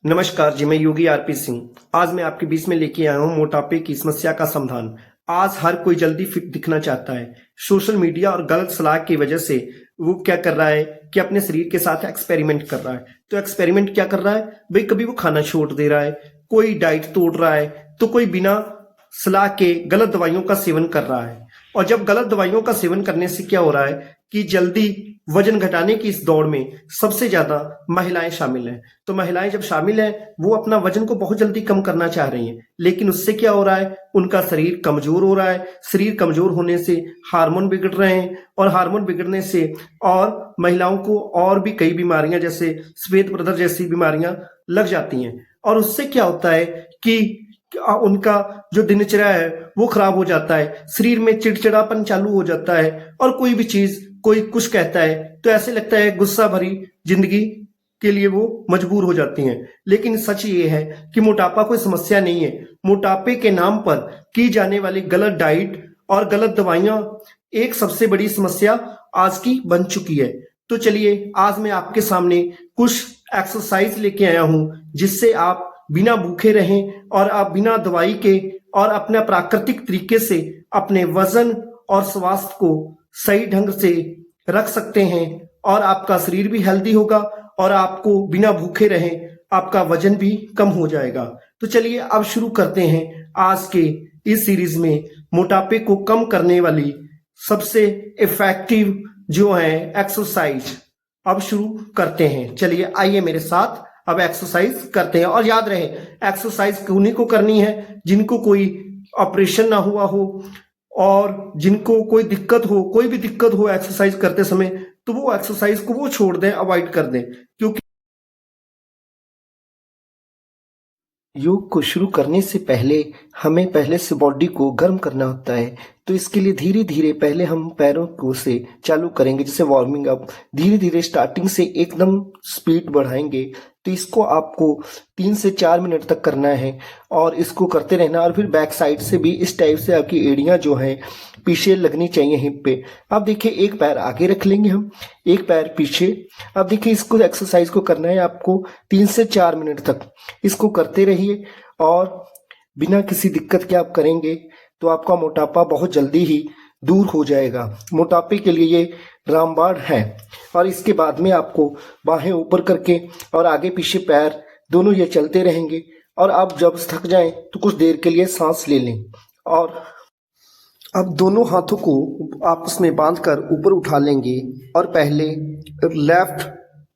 नमस्कार जी, मैं योगी आरपी सिंह। आज मैं आपके बीच में लेके आया हूँ मोटापे की समस्या का समाधान। आज हर कोई जल्दी फिट दिखना चाहता है। सोशल मीडिया और गलत सलाह की वजह से वो क्या कर रहा है कि अपने शरीर के साथ एक्सपेरिमेंट कर रहा है। तो एक्सपेरिमेंट क्या कर रहा है भाई, कभी वो खाना छोड़ दे रहा है, कोई डाइट तोड़ रहा है, तो कोई बिना सलाह के गलत दवाइयों का सेवन कर रहा है। और जब गलत दवाइयों का सेवन करने से क्या हो रहा है कि जल्दी वजन घटाने की इस दौड़ में सबसे ज्यादा महिलाएं शामिल हैं। तो महिलाएं जब शामिल हैं, वो अपना वजन को बहुत जल्दी कम करना चाह रही हैं, लेकिन उससे क्या हो रहा है, उनका शरीर कमजोर हो रहा है। शरीर कमजोर होने से हार्मोन बिगड़ रहे हैं, और हार्मोन बिगड़ने से और महिलाओं को और भी कई बीमारियां जैसे श्वेत प्रदर जैसी बीमारियां लग जाती हैं। और उससे क्या होता है कि उनका जो दिनचर्या है वो खराब हो जाता है, शरीर में चिड़चिड़ापन चालू हो जाता है, और कोई भी चीज कोई कुछ कहता है तो ऐसे लगता है गुस्सा भरी जिंदगी के लिए वो मजबूर हो जाती हैं। लेकिन सच ये है कि मोटापा कोई समस्या नहीं है। मोटापे के नाम पर की जाने वाली गलत डाइट और गलत दवाइयां एक सबसे बड़ी समस्या आज की बन चुकी है। तो चलिए, आज मैं आपके सामने कुछ एक्सरसाइज लेके आया हूं जिससे आप बिना भूखे रहें और आप बिना दवाई के और अपने प्राकृतिक तरीके से अपने वजन और स्वास्थ्य को सही ढंग से रख सकते हैं, और आपका शरीर भी हेल्दी होगा और आपको बिना भूखे रहें आपका वजन भी कम हो जाएगा। तो चलिए अब शुरू करते हैं आज के इस सीरीज में मोटापे को कम करने वाली सबसे इफेक्टिव जो है एक्सरसाइज। अब शुरू करते हैं, चलिए आइए मेरे साथ अब एक्सरसाइज करते हैं। और याद रहे, एक्सरसाइज उन्हीं को करनी है जिनको कोई ऑपरेशन ना हुआ हो और जिनको कोई दिक्कत हो, कोई भी दिक्कत हो एक्सरसाइज करते समय, तो वो एक्सरसाइज को वो छोड़ दें, अवॉइड कर दें। क्योंकि योग को शुरू करने से पहले हमें पहले से बॉडी को गर्म करना होता है। तो इसके लिए धीरे धीरे पहले हम पैरों को से चालू करेंगे, जैसे वार्मिंग अप। धीरे धीरे स्टार्टिंग से एकदम स्पीड बढ़ाएंगे। तो इसको आपको 3 से 4 मिनट तक करना है और इसको करते रहना। और फिर बैक साइड से भी इस टाइप से आपकी एड़ियां जो हैं पीछे लगनी चाहिए हिप पे। अब देखिए, एक पैर आगे रख लेंगे हम, एक पैर पीछे। अब देखिए, इसको एक्सरसाइज को करना है आपको 3 से 4 मिनट तक। इसको करते रहिए और बिना किसी दिक्कत के आप करेंगे तो आपका मोटापा बहुत जल्दी ही दूर हो जाएगा। मोटापे के लिए ये रामबाण है। और इसके बाद में आपको बाहें ऊपर करके और आगे पीछे पैर दोनों ये चलते रहेंगे। और आप जब थक जाएं तो कुछ देर के लिए सांस ले लें। और अब दोनों हाथों को आपस में बांधकर ऊपर उठा लेंगे और पहले लेफ्ट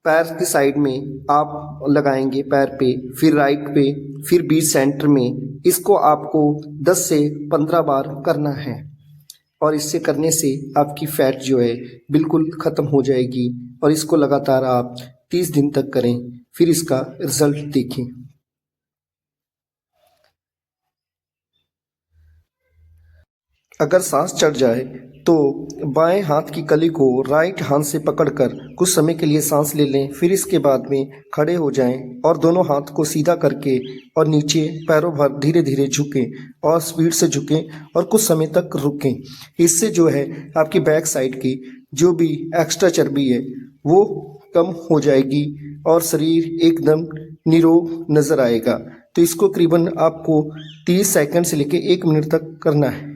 पैर की साइड में आप लगाएंगे पैर पे, फिर राइट पे, फिर बीच सेंटर में। इसको आपको 10 से 15 बार करना है और इससे करने से आपकी फैट जो है बिल्कुल ख़त्म हो जाएगी। और इसको लगातार आप 30 दिन तक करें, फिर इसका रिजल्ट देखें। अगर सांस चढ़ जाए तो बाएं हाथ की कली को राइट हाथ से पकड़कर कुछ समय के लिए सांस ले लें। फिर इसके बाद में खड़े हो जाएं और दोनों हाथ को सीधा करके और नीचे पैरों भर धीरे धीरे झुकें और स्पीड से झुकें और कुछ समय तक रुकें। इससे जो है आपकी बैक साइड की जो भी एक्स्ट्रा चर्बी है वो कम हो जाएगी और शरीर एकदम निरोग नजर आएगा। तो इसको करीबन आपको 30 सेकंड से लेकर 1 मिनट तक करना है।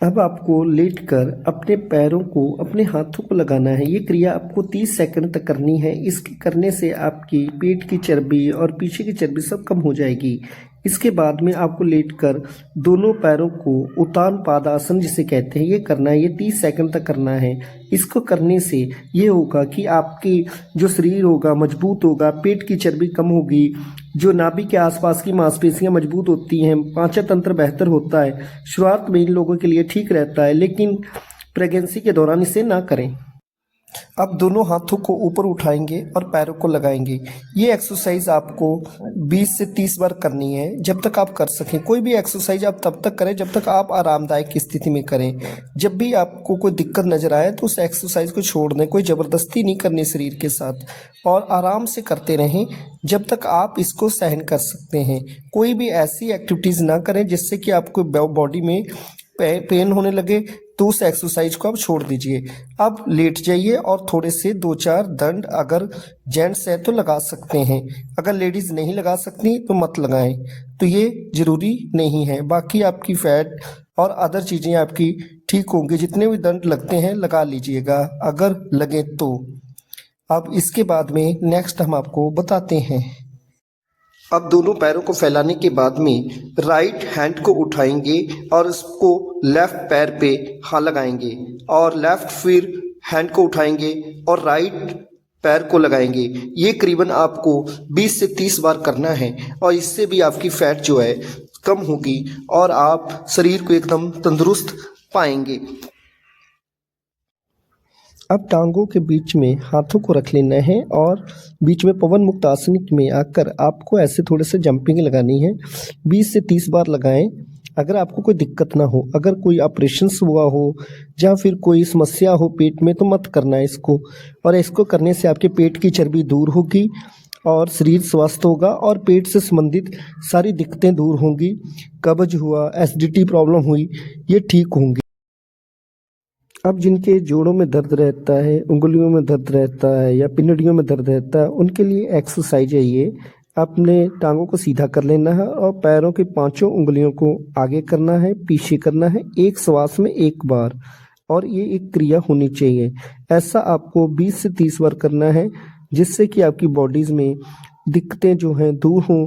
अब आपको लेटकर अपने पैरों को अपने हाथों को लगाना है। ये क्रिया आपको 30 सेकंड तक करनी है। इसके करने से आपकी पेट की चर्बी और पीछे की चर्बी सब कम हो जाएगी। इसके बाद में आपको लेटकर दोनों पैरों को उतान पादासन जिसे कहते हैं ये करना है। ये 30 सेकंड तक करना है। इसको करने से ये होगा कि आपकी जो शरीर होगा मजबूत होगा, पेट की चर्बी कम होगी, जो नाभि के आसपास की मांसपेशियां मजबूत होती हैं, पाचन तंत्र बेहतर होता है। शुरुआत में इन लोगों के लिए ठीक रहता है, लेकिन प्रेगनेंसी के दौरान इसे ना करें। अब दोनों हाथों को ऊपर उठाएंगे और पैरों को लगाएंगे। ये एक्सरसाइज आपको 20 से 30 बार करनी है, जब तक आप कर सकें। कोई भी एक्सरसाइज आप तब तक करें जब तक आप आरामदायक स्थिति में करें। जब भी आपको कोई दिक्कत नजर आए तो उस एक्सरसाइज को छोड़ दें। कोई ज़बरदस्ती नहीं करनी शरीर के साथ, और आराम से करते रहें जब तक आप इसको सहन कर सकते हैं। कोई भी ऐसी एक्टिविटीज़ ना करें जिससे कि आपको बॉडी में पेन होने लगे तो उस एक्सरसाइज को आप छोड़ दीजिए। अब लेट जाइए और थोड़े से 2-4 दंड अगर जेंट्स है तो लगा सकते हैं, अगर लेडीज नहीं लगा सकती तो मत लगाएं। तो ये जरूरी नहीं है, बाकी आपकी फैट और अदर चीजें आपकी ठीक होंगी। जितने भी दंड लगते हैं लगा लीजिएगा अगर लगे तो। अब इसके बाद में नेक्स्ट हम आपको बताते हैं। अब दोनों पैरों को फैलाने के बाद में राइट हैंड को उठाएंगे और इसको लेफ्ट पैर पे हाँ लगाएंगे और लेफ्ट फिर हैंड को उठाएंगे और राइट पैर को लगाएंगे। ये करीबन आपको 20 से 30 बार करना है और इससे भी आपकी फैट जो है कम होगी और आप शरीर को एकदम तंदुरुस्त पाएंगे। अब टांगों के बीच में हाथों को रख लेना है और बीच में पवन मुक्त आसन में आकर आपको ऐसे थोड़े से जंपिंग लगानी है। 20 से 30 बार लगाएं। अगर आपको कोई दिक्कत ना हो, अगर कोई ऑपरेशन हुआ हो या फिर कोई समस्या हो पेट में तो मत करना है इसको। और इसको करने से आपके पेट की चर्बी दूर होगी और शरीर स्वस्थ होगा और पेट से संबंधित सारी दिक्कतें दूर होंगी। कब्ज हुआ, एसिडिटी प्रॉब्लम हुई, ये ठीक होंगी। अब जिनके जोड़ों में दर्द रहता है, उंगलियों में दर्द रहता है या पिंडलियों में दर्द रहता है, उनके लिए एक्सरसाइज है ये। अपने टांगों को सीधा कर लेना है और पैरों की 5 उंगलियों को आगे करना है, पीछे करना है, एक श्वास में 1 बार। और ये एक क्रिया होनी चाहिए। ऐसा आपको 20 से 30 बार करना है जिससे कि आपकी बॉडीज में दिक्कतें जो हैं दूर हों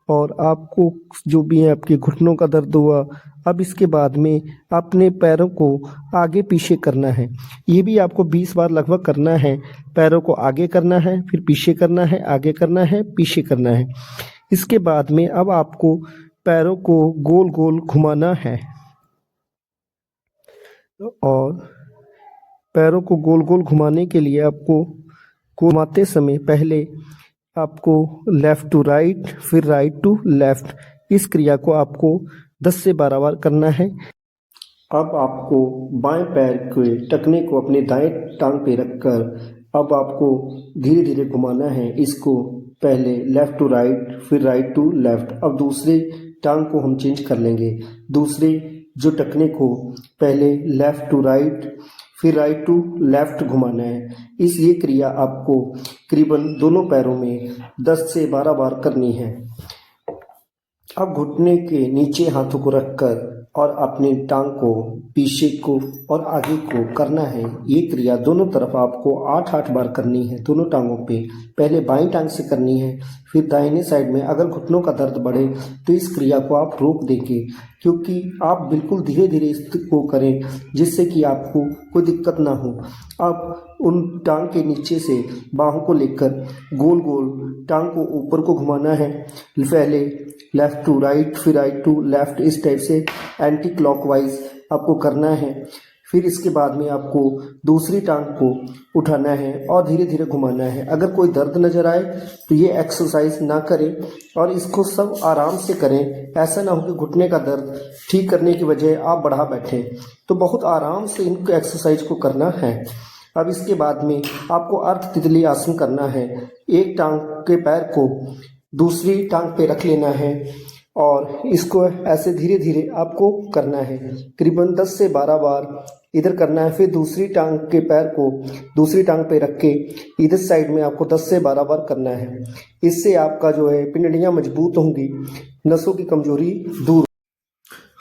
और आपको जो भी है आपके घुटनों का दर्द हुआ। अब इसके बाद में अपने पैरों को आगे पीछे करना है। ये भी आपको 20 बार लगभग करना है। पैरों को आगे करना है, फिर पीछे करना है, आगे करना है, पीछे करना है। इसके बाद में अब आपको पैरों को गोल गोल घुमाना है और पैरों को गोल गोल घुमाने के लिए आपको घुमाते समय पहले आपको लेफ़्ट टू राइट फिर राइट टू लेफ़्ट, इस क्रिया को आपको 10 से 12 बार करना है। अब आपको बाएं पैर के टखने को अपने दाएं टांग पे रखकर अब आपको धीरे धीरे घुमाना है इसको। पहले लेफ़्ट टू राइट फिर राइट टू लेफ़्ट। अब दूसरे टांग को हम चेंज कर लेंगे। दूसरे जो टखने को पहले लेफ़्ट टू राइट फिर राइट टू लेफ़्ट घुमाना है। इस ये क्रिया आपको करीबन दोनों पैरों में 10 से 12 बार करनी है। अब घुटने के नीचे हाथों को रखकर और अपनी टांग को पीछे को और आगे को करना है। ये क्रिया दोनों तरफ आपको 8-8 बार करनी है दोनों टांगों पे। पहले बाईं टांग से करनी है फिर दाहिने साइड में। अगर घुटनों का दर्द बढ़े तो इस क्रिया को आप रोक देंगे, क्योंकि आप बिल्कुल धीरे धीरे इसको करें जिससे कि आपको कोई दिक्कत ना हो। अब उन टांग के नीचे से बाहों को लेकर गोल गोल टांग को ऊपर को घुमाना है। पहले लेफ़्ट टू राइट फिर राइट टू लेफ़्ट, इस टाइप से एंटी क्लॉकवाइज आपको करना है। फिर इसके बाद में आपको दूसरी टांग को उठाना है और धीरे धीरे घुमाना है। अगर कोई दर्द नज़र आए तो ये एक्सरसाइज ना करें और इसको सब आराम से करें। ऐसा ना हो कि घुटने का दर्द ठीक करने की वजह आप बढ़ा बैठें। तो बहुत आराम से इनको एक्सरसाइज को करना है। अब इसके बाद में आपको अर्ध तितली आसन करना है। एक टांग के पैर को दूसरी टांग पे रख लेना है और इसको ऐसे धीरे धीरे आपको करना है। करीबन 10 से 12 बार इधर करना है। फिर दूसरी टांग के पैर को दूसरी टांग पे रख के इधर साइड में आपको 10 से 12 बार करना है। इससे आपका जो है पिंडलियां मजबूत होंगी, नसों की कमजोरी दूर।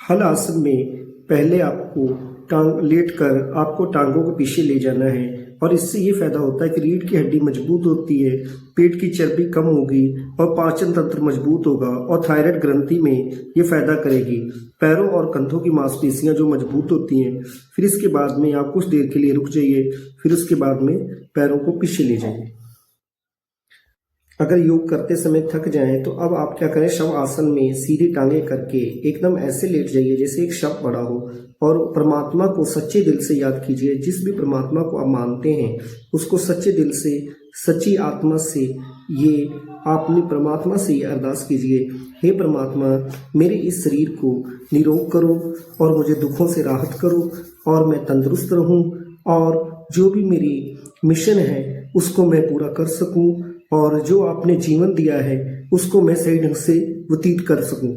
हल आसन में पहले आपको टांग लेट कर आपको टांगों को पीछे ले जाना है और इससे ये फायदा होता है कि रीढ़ की हड्डी मजबूत होती है, पेट की चर्बी कम होगी और पाचन तंत्र मजबूत होगा और थायराइड ग्रंथि में ये फायदा करेगी। पैरों और कंधों की मांसपेशियां जो मजबूत होती हैं। फिर इसके बाद में आप कुछ देर के लिए रुक जाइए, फिर उसके बाद में पैरों को पीछे ले जाइए। अगर योग करते समय थक जाएं तो अब आप क्या करें, शव आसन में सीधी टांगे करके एकदम ऐसे लेट जाइए जैसे एक शव पड़ा हो और परमात्मा को सच्चे दिल से याद कीजिए। जिस भी परमात्मा को आप मानते हैं उसको सच्चे दिल से, सच्ची आत्मा से ये आपने परमात्मा से ये अरदास कीजिए, हे परमात्मा मेरे इस शरीर को निरोग करो और मुझे दुखों से राहत करो और मैं तंदुरुस्त रहूं और जो भी मेरी मिशन है उसको मैं पूरा कर सकूं और जो आपने जीवन दिया है उसको मैं सही ढंग से व्यतीत कर सकूं।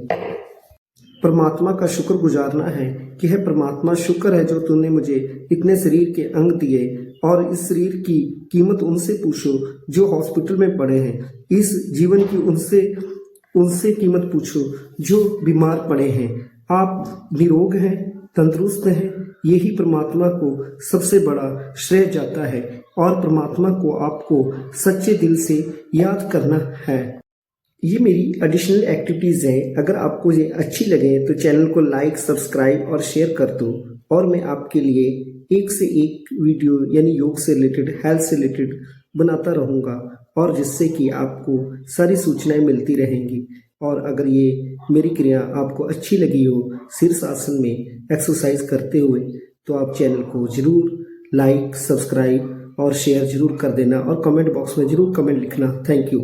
परमात्मा का शुक्र गुजारना है कि है परमात्मा, शुक्र है जो तूने मुझे इतने शरीर के अंग दिए, और इस शरीर की कीमत उनसे पूछो जो हॉस्पिटल में पड़े हैं, इस जीवन की उनसे कीमत पूछो जो बीमार पड़े हैं। आप निरोग हैं, तंदुरुस्त हैं, यही परमात्मा को सबसे बड़ा श्रेय जाता है, और परमात्मा को आपको सच्चे दिल से याद करना है। ये मेरी एडिशनल एक्टिविटीज़ हैं। अगर आपको ये अच्छी लगे तो चैनल को लाइक, सब्सक्राइब और शेयर कर दो, और मैं आपके लिए एक से एक वीडियो यानी योग से रिलेटेड, हेल्थ से रिलेटेड बनाता रहूँगा, और जिससे कि आपको सारी सूचनाएं मिलती रहेंगी। और अगर ये मेरी क्रिया आपको अच्छी लगी हो शीर्षासन में एक्सरसाइज करते हुए, तो आप चैनल को ज़रूर लाइक, सब्सक्राइब और शेयर ज़रूर कर देना, और कमेंट बॉक्स में ज़रूर कमेंट लिखना। Thank you.